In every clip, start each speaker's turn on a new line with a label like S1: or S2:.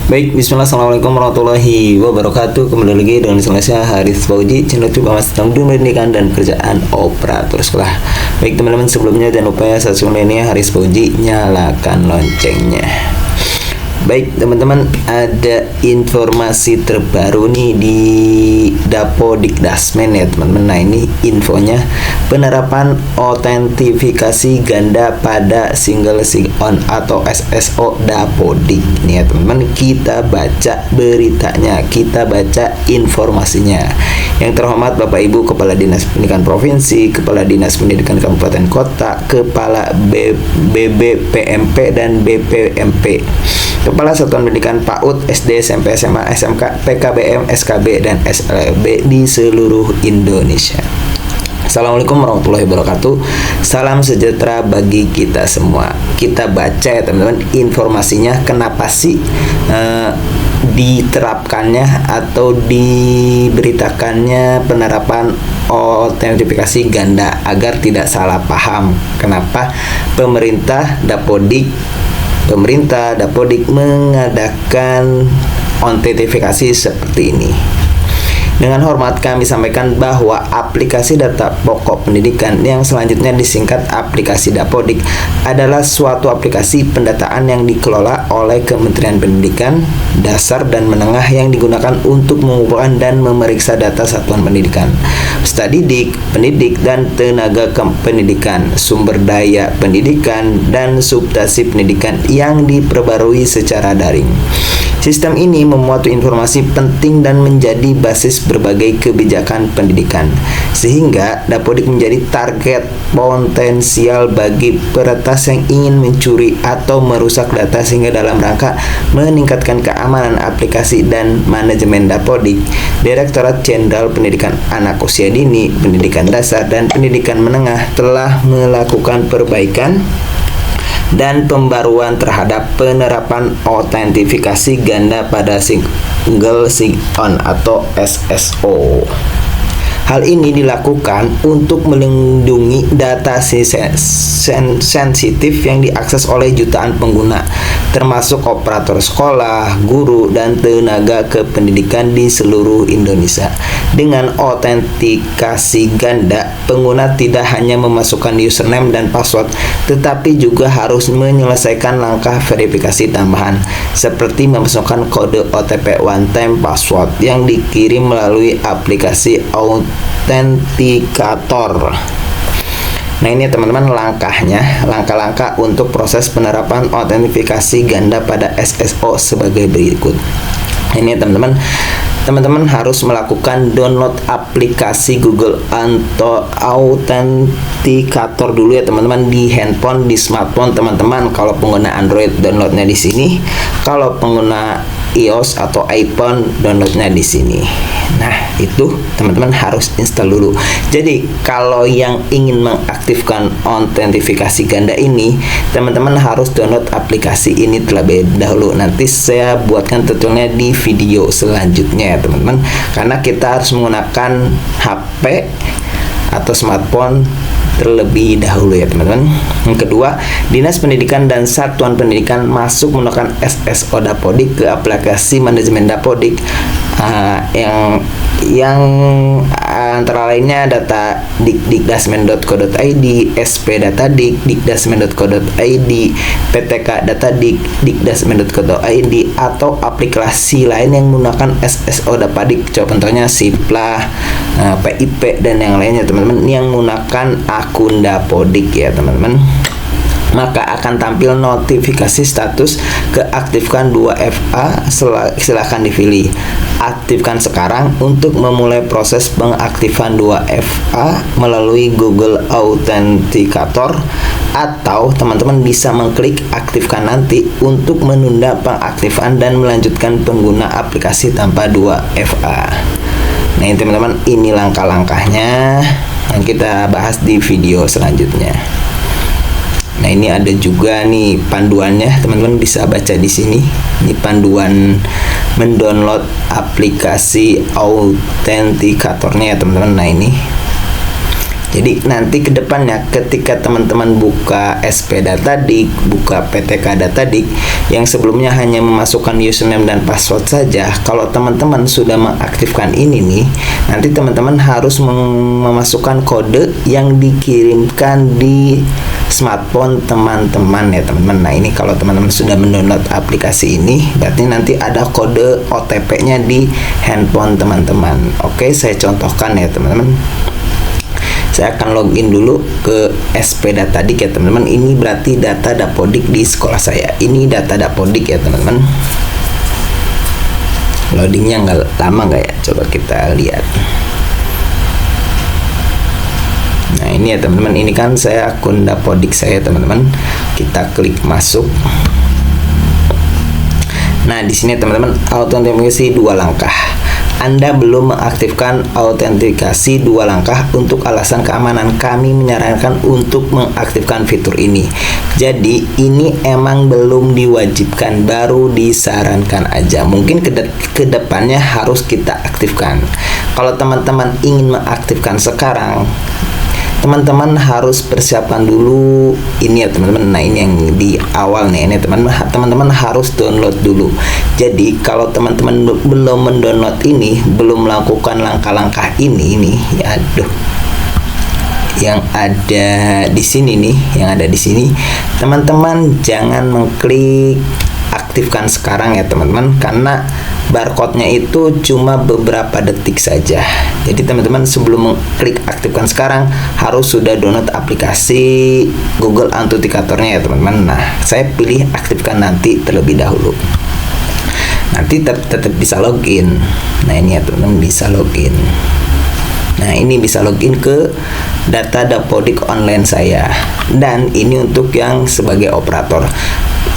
S1: Baik, bismillah, assalamualaikum warahmatullahi wabarakatuh. Kembali lagi dengan saya Haris Fauji, channel YouTube Mas tentang dunia pendidikan dan kerjaan operator sekolah. Baik teman-teman, sebelumnya jangan lupa ya subscribe ini Haris Fauji, nyalakan loncengnya. Baik teman-teman, ada informasi terbaru nih di Dapodikdasmen ya teman-teman. Nah ini infonya, penerapan autentifikasi ganda pada single sign-on atau SSO Dapodik. Nih ya teman-teman, kita baca beritanya, kita baca informasinya. Yang terhormat Bapak Ibu Kepala Dinas Pendidikan Provinsi, Kepala Dinas Pendidikan Kabupaten Kota, Kepala BBPMP dan BPMP, Kepala Satuan Pendidikan PAUD, SD, SMP, SMA, SMK, PKBM, SKB, dan SLB di seluruh Indonesia. Assalamualaikum warahmatullahi wabarakatuh. Salam sejahtera bagi kita semua. Kita baca ya teman-teman informasinya, kenapa sih diterapkannya atau diberitakannya penerapan autentifikasi ganda agar tidak salah paham. Kenapa pemerintah Dapodik mengadakan autentifikasi seperti ini. Dengan hormat kami sampaikan bahwa aplikasi data pokok pendidikan yang selanjutnya disingkat aplikasi Dapodik adalah suatu aplikasi pendataan yang dikelola oleh Kementerian Pendidikan Dasar dan Menengah yang digunakan untuk mengumpulkan dan memeriksa data satuan pendidikan, peserta didik, pendidik, dan tenaga pendidikan, sumber daya pendidikan, dan substansi pendidikan yang diperbarui secara daring. Sistem ini memuat informasi penting dan menjadi basis berbagai kebijakan pendidikan, sehingga Dapodik menjadi target potensial bagi peretas yang ingin mencuri atau merusak data, sehingga dalam rangka meningkatkan keamanan aplikasi dan manajemen Dapodik, Direktorat Jenderal Pendidikan Anak Usia Dini, Pendidikan Dasar, dan Pendidikan Menengah telah melakukan perbaikan dan pembaruan terhadap penerapan autentifikasi ganda pada single sign-on atau SSO. Hal ini dilakukan untuk melindungi data sensitif yang diakses oleh jutaan pengguna, termasuk operator sekolah, guru, dan tenaga kependidikan di seluruh Indonesia. Dengan autentikasi ganda, pengguna tidak hanya memasukkan username dan password, tetapi juga harus menyelesaikan langkah verifikasi tambahan, seperti memasukkan kode OTP one time password yang dikirim melalui aplikasi autentikator. Nah ini teman-teman langkah-langkah untuk proses penerapan autentifikasi ganda pada SSO sebagai berikut. Ini teman-teman harus melakukan download aplikasi Google Authenticator dulu ya teman-teman, di handphone, di smartphone teman-teman. Kalau pengguna Android, downloadnya di sini. Kalau pengguna iOS atau iPhone, downloadnya di sini. Nah itu teman-teman harus install dulu. Jadi kalau yang ingin mengaktifkan autentifikasi ganda ini, teman-teman harus download aplikasi ini terlebih dahulu. Nanti saya buatkan tutorialnya di video selanjutnya ya teman-teman, karena kita harus menggunakan HP atau smartphone terlebih dahulu ya teman-teman. Yang kedua, Dinas Pendidikan dan Satuan Pendidikan masuk menggunakan SSO Dapodik ke aplikasi manajemen Dapodik yang antara lainnya data dikdasmen.co.id, SP Datadik, dikdasmen.co.id, PTK Datadik, dikdasmen.co.id, atau aplikasi lain yang menggunakan SSO Dapodik. Contohnya Siplah, PIP, dan yang lainnya teman-teman yang menggunakan akun Dapodik ya teman-teman. Maka akan tampil notifikasi status keaktifkan 2FA. Silahkan dipilih aktifkan sekarang untuk memulai proses pengaktifan 2FA melalui Google Authenticator, atau teman-teman bisa mengklik aktifkan nanti untuk menunda pengaktifan dan melanjutkan pengguna aplikasi tanpa 2FA. Nah ini teman-teman, ini langkah-langkahnya yang kita bahas di video selanjutnya. Nah ini ada juga nih panduannya, teman-teman bisa baca di sini. Ini panduan mendownload aplikasi autentikatornya ya teman-teman. Nah ini Jadi nanti ke depannya ketika teman-teman buka SP Datadik, buka PTK Datadik yang sebelumnya hanya memasukkan username dan password saja, kalau teman-teman sudah mengaktifkan ini nih, nanti teman-teman harus memasukkan kode yang dikirimkan di smartphone teman-teman ya teman-teman. Nah ini kalau teman-teman sudah mendownload aplikasi ini, berarti nanti ada kode OTP-nya di handphone teman-teman. Oke, saya contohkan ya teman-teman. Saya akan login dulu ke SP Datadik ya teman-teman. Ini berarti data Dapodik di sekolah saya. Ini data Dapodik ya teman-teman. Loadingnya nggak lama nggak ya? Coba kita lihat. Nah ini ya teman-teman. Ini kan saya akun Dapodik saya teman-teman. Kita klik masuk. Nah di sini teman-teman autentikasi 2 langkah. Anda belum mengaktifkan autentikasi 2 langkah untuk alasan keamanan, kami menyarankan untuk mengaktifkan fitur ini. Jadi ini emang belum diwajibkan, baru disarankan aja. Mungkin ke depannya harus kita aktifkan. Kalau teman-teman ingin mengaktifkan sekarang, teman-teman harus persiapkan dulu ini ya teman-teman. Nah ini yang di awal nih, ini teman-teman harus download dulu. Jadi kalau teman-teman belum mendownload ini, belum melakukan langkah-langkah ini nih, ya aduh, yang ada di sini nih, teman-teman jangan mengklik aktifkan sekarang ya teman-teman, karena barcode-nya itu cuma beberapa detik saja. Jadi teman-teman sebelum klik aktifkan sekarang harus sudah download aplikasi Google Authenticator-nya ya teman-teman. Nah saya pilih aktifkan nanti terlebih dahulu, nanti tetap bisa login. Nah ini ya teman-teman, bisa login. Nah ini bisa login ke data Dapodik online saya. Dan ini untuk yang sebagai operator.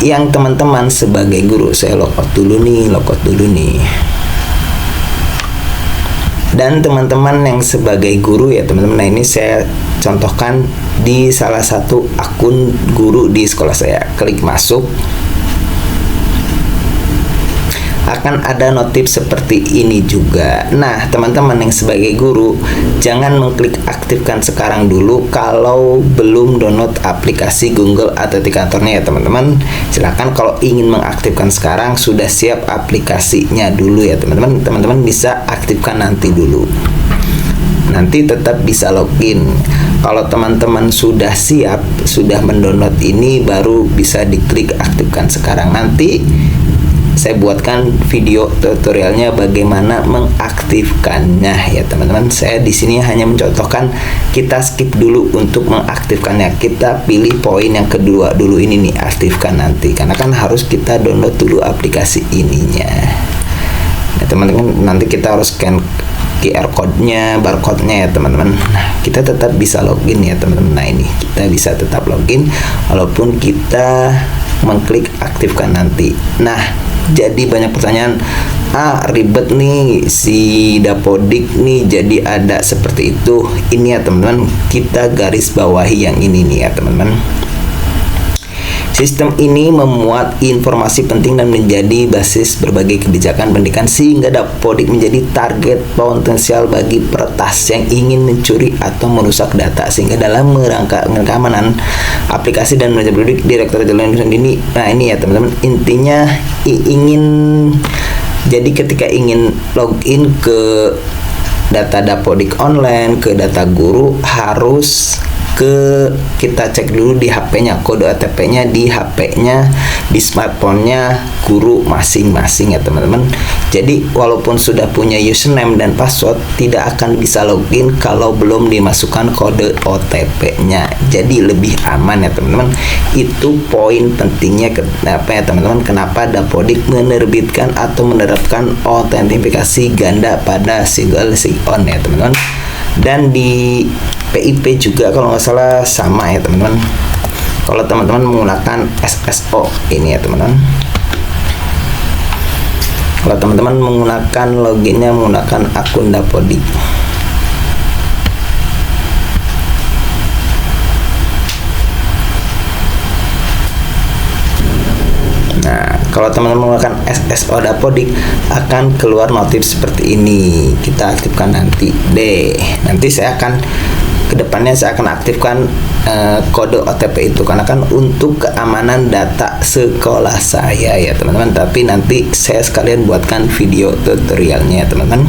S1: Yang teman-teman sebagai guru, saya logout dulu nih. Dan teman-teman yang sebagai guru ya teman-teman, nah ini saya contohkan di salah satu akun guru di sekolah saya. Klik masuk, akan ada notif seperti ini juga. Nah teman-teman yang sebagai guru, jangan mengklik aktifkan sekarang dulu kalau belum download aplikasi Google Authenticator-nya ya teman-teman. Silakan kalau ingin mengaktifkan sekarang, sudah siap aplikasinya dulu ya teman-teman. Teman-teman bisa aktifkan nanti dulu, nanti tetap bisa login. Kalau teman-teman sudah siap, sudah mendownload ini, baru bisa diklik aktifkan sekarang. Nanti saya buatkan video tutorialnya bagaimana mengaktifkannya ya teman-teman. Saya di sini hanya mencontohkan, kita skip dulu untuk mengaktifkannya. Kita pilih poin yang kedua dulu ini nih, aktifkan nanti, karena kan harus kita download dulu aplikasi ininya. Nah teman-teman, nanti kita harus scan QR code-nya, barcode-nya ya teman-teman. Nah kita tetap bisa login ya teman-teman. Nah ini kita bisa tetap login walaupun kita mengklik aktifkan nanti. Nah jadi banyak pertanyaan, ribet nih si Dapodik nih, jadi ada seperti itu. Ini ya teman-teman, kita garis bawahi yang ini nih ya teman-teman. Sistem ini memuat informasi penting dan menjadi basis berbagai kebijakan pendidikan, sehingga Dapodik menjadi target potensial bagi peretas yang ingin mencuri atau merusak data. Sehingga dalam rangka keamanan aplikasi dan manajemen pendidik, Direktorat Jenderal ini, nah ini ya teman-teman, intinya jadi ketika ingin login ke data Dapodik online, ke data guru, harus kita cek dulu di HP-nya, kode OTP-nya di HP-nya, di smartphone-nya guru masing-masing ya teman-teman. Jadi walaupun sudah punya username dan password, tidak akan bisa login kalau belum dimasukkan kode OTP-nya. Jadi lebih aman ya teman-teman. Itu poin pentingnya kenapa ya teman-teman, kenapa Dapodik menerbitkan atau menerapkan autentifikasi ganda pada single sign-on ya teman-teman. Dan di PIP juga kalau nggak salah sama ya teman-teman. Kalau teman-teman menggunakan SSO ini ya teman-teman. Kalau teman-teman menggunakan loginnya menggunakan akun Dapodik. Nah, kalau teman-teman menggunakan SSO Dapodik akan keluar notif seperti ini. Kita aktifkan nanti deh. Nanti saya akan kedepannya saya akan aktifkan kode OTP itu, karena kan untuk keamanan data sekolah saya ya teman-teman. Tapi nanti saya sekalian buatkan video tutorialnya teman-teman.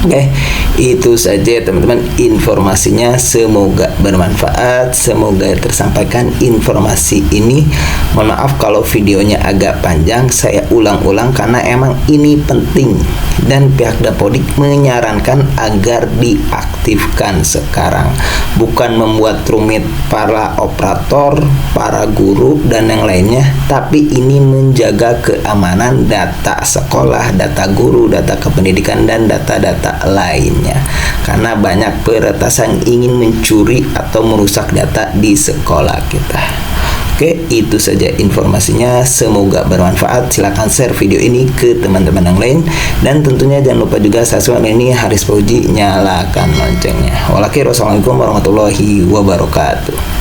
S1: Oke, itu saja teman-teman informasinya, semoga bermanfaat, semoga tersampaikan informasi ini. Mohon maaf kalau videonya agak panjang, saya ulang-ulang karena emang ini penting dan pihak Dapodik menyarankan agar diaktifkan sekarang, bukan membuat rumit para operator, para guru dan yang lainnya, tapi ini menjaga keamanan data sekolah, data guru, data kependidikan dan data-data lainnya, karena banyak peretasan ingin mencuri atau merusak data di sekolah kita. Oke, itu saja informasinya, semoga bermanfaat. Silahkan share video ini ke teman-teman yang lain, dan tentunya jangan lupa juga subscribe ini Haris Fauji, nyalakan loncengnya. Wassalamualaikum warahmatullahi wabarakatuh.